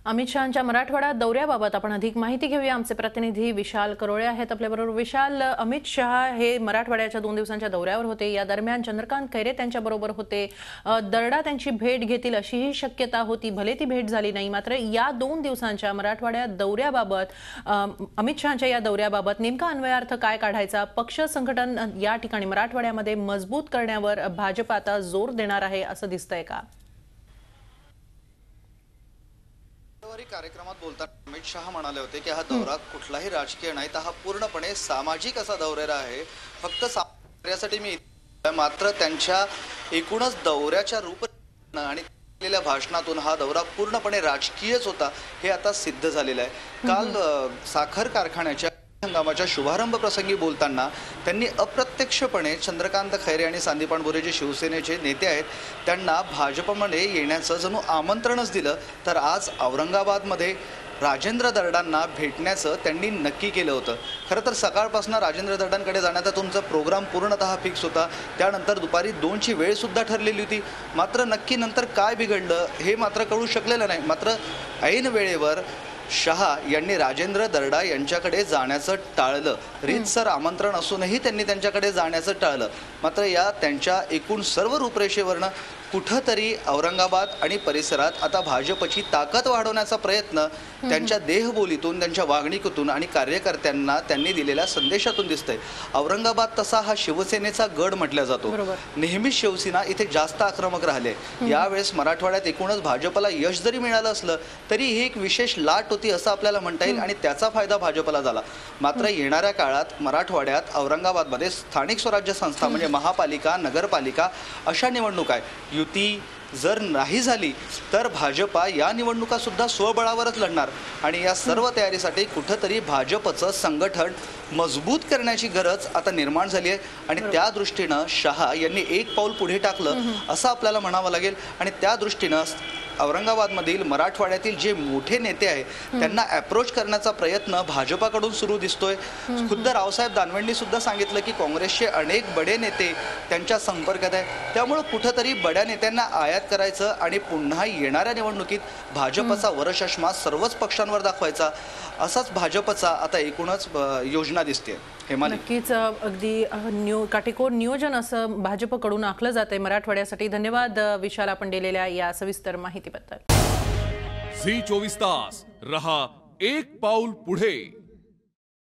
अमित शहांच्या मराठवाडा दौऱ्याबाबत आपण अधिक माहिती घेऊया। आमचे प्रतिनिधी विशाल करोळे आहेत आपल्याबरोबर। विशाल, अमित शहा हे मराठवाड्याच्या 2 दिवसांच्या दौऱ्यावर होते। या दरम्यान चंद्रकांत खैरे त्यांच्या बरोबर होते। दरडा त्यांची भेट घेतील अशीही शक्यता होती, भले ती भेट झाली नाही। मात्र या 2 दिवसांच्या मराठवाड्या दौऱ्याबाबत अमित शहांच्या या दौऱ्याबाबत नेमका अन्वयार्थ काय काढायचा? पक्ष संघटन या ठिकाणी मराठवाड्यामध्ये मजबूत करण्यावर भाजप आता जोर देणार आहे असं दिसतंय का? कार्यक्रमात बोलताना अमित शहा म्हणाले होते की हा दौरा कुठलाही राजकीय नाही, तर हा पूर्णपणे सामाजिक असा दौरा आहे। फक्त कार्यासाठी मी मात्र त्यांच्या एकूणच दौऱ्याच्या रूप आणि केलेल्या भाषणातून हा दौरा पूर्णपणे राजकीयच होता हे आता सिद्ध झालेलं आहे। काल साखर कारखान्याच्या हंगामाच्या शुभारंभ प्रसंगी बोलताना त्यांनी अप्रत्यक्षपणे चंद्रकांत खैरे आणि संदीप पानसरे जे शिवसेनेचे नेते आहेत त्यांना भाजपमध्ये येण्याचं जणू आमंत्रणच दिलं। तर आज औरंगाबादमध्ये राजेंद्र दरडांना भेटण्याचं त्यांनी नक्की केलं होतं। खरं तर सकाळपासून राजेंद्र दरडांकडे जाण्याचा तुमचा प्रोग्राम पूर्णतः फिक्स होता। त्यानंतर दुपारी 2ची वेळ सुद्धा ठरलेली होती। मात्र नक्की नंतर काय बिघडलं हे मात्र कळू शकलेलं नाही। मात्र ऐन वेळेवर शहा यांनी राजेंद्र दरडा यांच्याकडे जाण्याचं टाळलं। रीतसर आमंत्रण असूनही त्यांनी त्यांच्याकडे जाण्याचं टाळलं। मात्र या त्यांच्या एकूण सर्व रूपरेषेवरनं कुठंतरी औरंगाबाद आणि परिसरात आता भाजपची ताकद वाढवण्याचा प्रयत्न त्यांच्या देहबोलीतून, त्यांच्या वागणुकीतून आणि कार्यकर्त्यांना त्यांनी दिलेल्या संदेशातून दिसतंय। औरंगाबाद तसा हा शिवसेनेचा गड म्हटला जातो। नेहमीच शिवसेना इथे जास्त आक्रमक राहिले। यावेळेस मराठवाड्यात एकूणच भाजपला यश जरी मिळालं असलं तरी ही एक विशेष लाट होती असं आपल्याला म्हणता येईल आणि त्याचा फायदा भाजपला झाला। मात्र येणाऱ्या काळात मराठवाड्यात औरंगाबादमध्ये स्थानिक स्वराज्य संस्था म्हणजे महापालिका, नगरपालिका अशा निवडणुका आहेत। युती जर नाही झाली तर भाजपा या निवडणुका सुद्धा स्वबळावरच लढणार आणि या सर्व तयारीसाठी कुठंतरी भाजपचं संघटन मजबूत करण्याची गरज आता निर्माण झाली आहे आणि त्या दृष्टीनं शहा यांनी एक पाऊल पुढे टाकलं असं आपल्याला म्हणावं लागेल। आणि त्या दृष्टीनं औरंगाबादमधील मराठवाड्यातील जे मोठे नेते आहेत त्यांना अप्रोच करण्याचा प्रयत्न भाजपाकडून सुरू दिसतोय। खुद्द रावसाहेब दानवेंनी सुद्धा सांगितलं की काँग्रेसचे अनेक बडे नेते त्यांच्या संपर्कात आहेत। त्यामुळे कुठंतरी बड्या नेत्यांना आयात करायचं आणि पुन्हा येणाऱ्या निवडणुकीत भाजपचा वरचष्मा सर्वच पक्षांवर दाखवायचा असाच भाजपचा आता एकूणच योजना दिसते। नक्कीच अगदी काटेकोर नियोजन असं भाजपकडून आखलं जातंय मराठवाड्यासाठी। धन्यवाद विशाल, आपण दिलेल्या या सविस्तर माहितीबद्दल। झी 24 तास रहा एक पाऊल पुढे।